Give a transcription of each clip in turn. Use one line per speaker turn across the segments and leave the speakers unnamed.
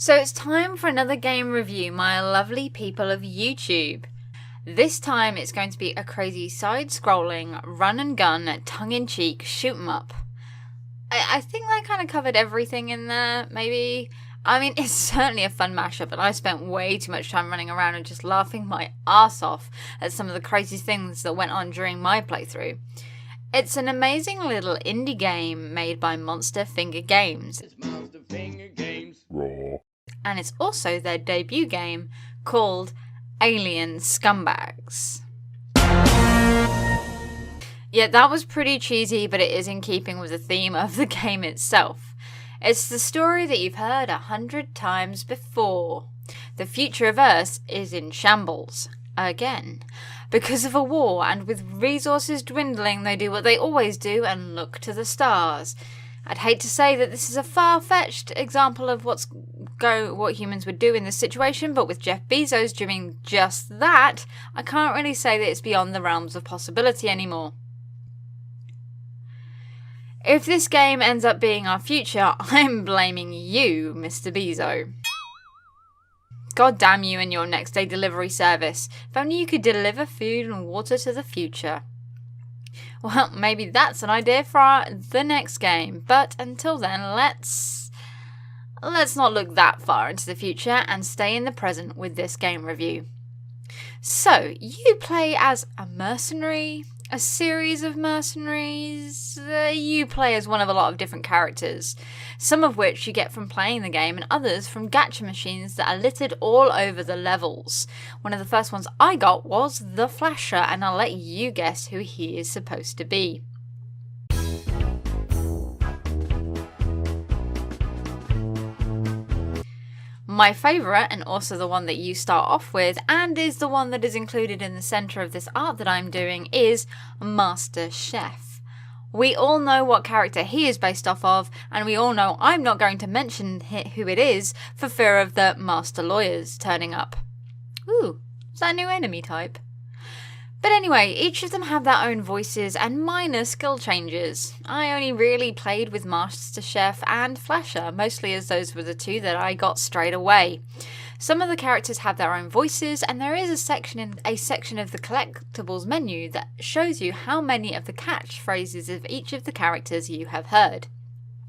So it's time for another game review, my lovely people of YouTube. This time it's going to be a crazy side-scrolling, run-and-gun, tongue-in-cheek shoot-'em-up. I think I kind of covered everything in there, maybe. I mean, it's certainly a fun mashup, and I spent way too much time running around and just laughing my ass off at some of the crazy things that went on during my playthrough. It's an amazing little indie game made by Monster Finger Games.
It's Monster Finger Games. Raw.
And it's also their debut game called Alien Scumbags. Yeah, that was pretty cheesy, but it is in keeping with the theme of the game itself. It's the story that you've heard 100 times before. The future of Earth is in shambles. Again. Because of a war, and with resources dwindling, they do what they always do and look to the stars. I'd hate to say that this is a far-fetched example of what humans would do in this situation, but with Jeff Bezos doing just that, I can't really say that it's beyond the realms of possibility anymore. If this game ends up being our future, I'm blaming you, Mr. Bezos. God damn you and your next day delivery service. If only you could deliver food and water to the future. Well, maybe that's an idea for the next game, but until then, let's not look that far into the future and stay in the present with this game review. So, you play as a mercenary, a series of mercenaries. You play as one of a lot of different characters, some of which you get from playing the game and others from gacha machines that are littered all over the levels. One of the first ones I got was the Flasher, and I'll let you guess who he is supposed to be. My favourite, and also the one that you start off with, and is the one that is included in the centre of this art that I'm doing, is Master Chef. We all know what character he is based off of, and we all know I'm not going to mention who it is for fear of the Master Lawyers turning up. Ooh, is that a new enemy type? But anyway, each of them have their own voices and minor skill changes. I only really played with Master Chef and Flasher, mostly as those were the two that I got straight away. Some of the characters have their own voices, and there is a section of the collectibles menu that shows you how many of the catchphrases of each of the characters you have heard.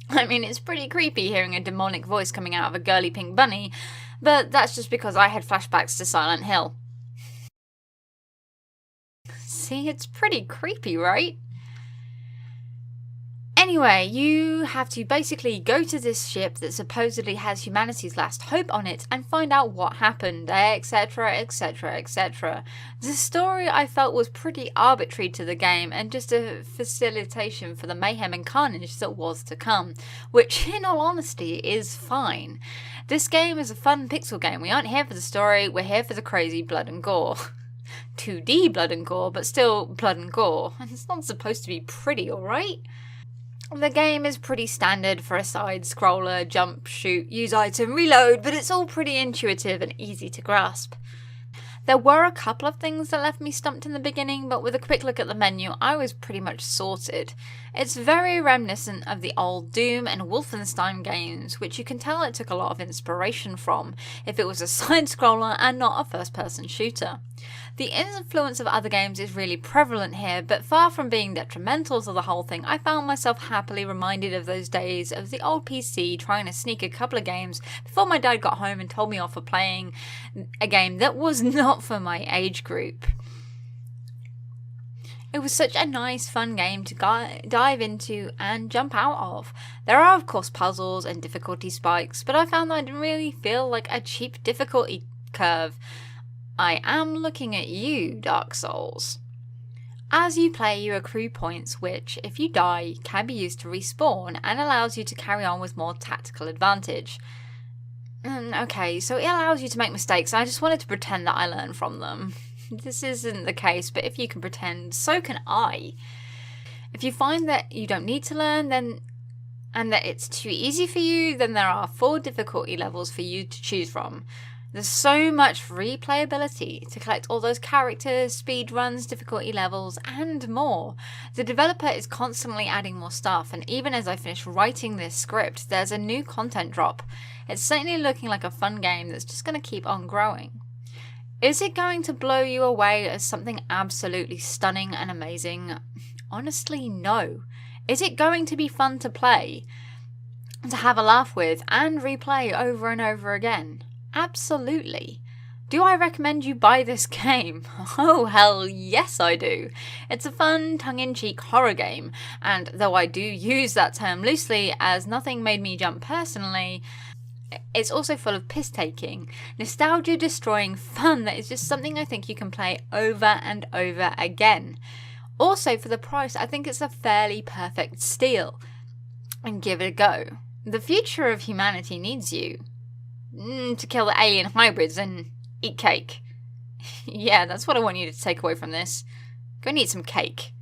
I mean, it's pretty creepy hearing a demonic voice coming out of a girly pink bunny, but that's just because I had flashbacks to Silent Hill. See, it's pretty creepy, right? Anyway, you have to basically go to this ship that supposedly has humanity's last hope on it and find out what happened, etc, etc, etc. The story I felt was pretty arbitrary to the game and just a facilitation for the mayhem and carnage that was to come, which in all honesty is fine. This game is a fun pixel game. We aren't here for the story, we're here for the crazy blood and gore. 2D blood and gore, but still blood and gore. And it's not supposed to be pretty, alright? The game is pretty standard for a side-scroller, jump, shoot, use item, reload, but it's all pretty intuitive and easy to grasp. There were a couple of things that left me stumped in the beginning, but with a quick look at the menu, I was pretty much sorted. It's very reminiscent of the old Doom and Wolfenstein games, which you can tell it took a lot of inspiration from, if it was a side-scroller and not a first-person shooter. The influence of other games is really prevalent here, but far from being detrimental to the whole thing, I found myself happily reminded of those days of the old PC trying to sneak a couple of games before my dad got home and told me off for playing a game that was not for my age group. It was such a nice, fun game to dive into and jump out of. There are, of course, puzzles and difficulty spikes, but I found that I didn't really feel like a cheap difficulty curve. I am looking at you, Dark Souls. As you play, you accrue points which, if you die, can be used to respawn and allows you to carry on with more tactical advantage. Okay, so it allows you to make mistakes, and I just wanted to pretend that I learned from them. This isn't the case, but if you can pretend, so can I. If you find that you don't need to learn, and that it's too easy for you, then there are 4 difficulty levels for you to choose from. There's so much replayability to collect all those characters, speed runs, difficulty levels, and more. The developer is constantly adding more stuff, and even as I finish writing this script, there's a new content drop. It's certainly looking like a fun game that's just going to keep on growing. Is it going to blow you away as something absolutely stunning and amazing? Honestly, no. Is it going to be fun to play, to have a laugh with, and replay over and over again? Absolutely. Do I recommend you buy this game? Oh, hell yes I do. It's a fun, tongue-in-cheek horror game, and though I do use that term loosely as nothing made me jump personally, it's also full of piss-taking, nostalgia-destroying fun that is just something I think you can play over and over again. Also, for the price, I think it's a fairly perfect steal. And give it a go. The future of humanity needs you. To kill the alien hybrids and eat cake. Yeah, that's what I want you to take away from this. Go and eat some cake.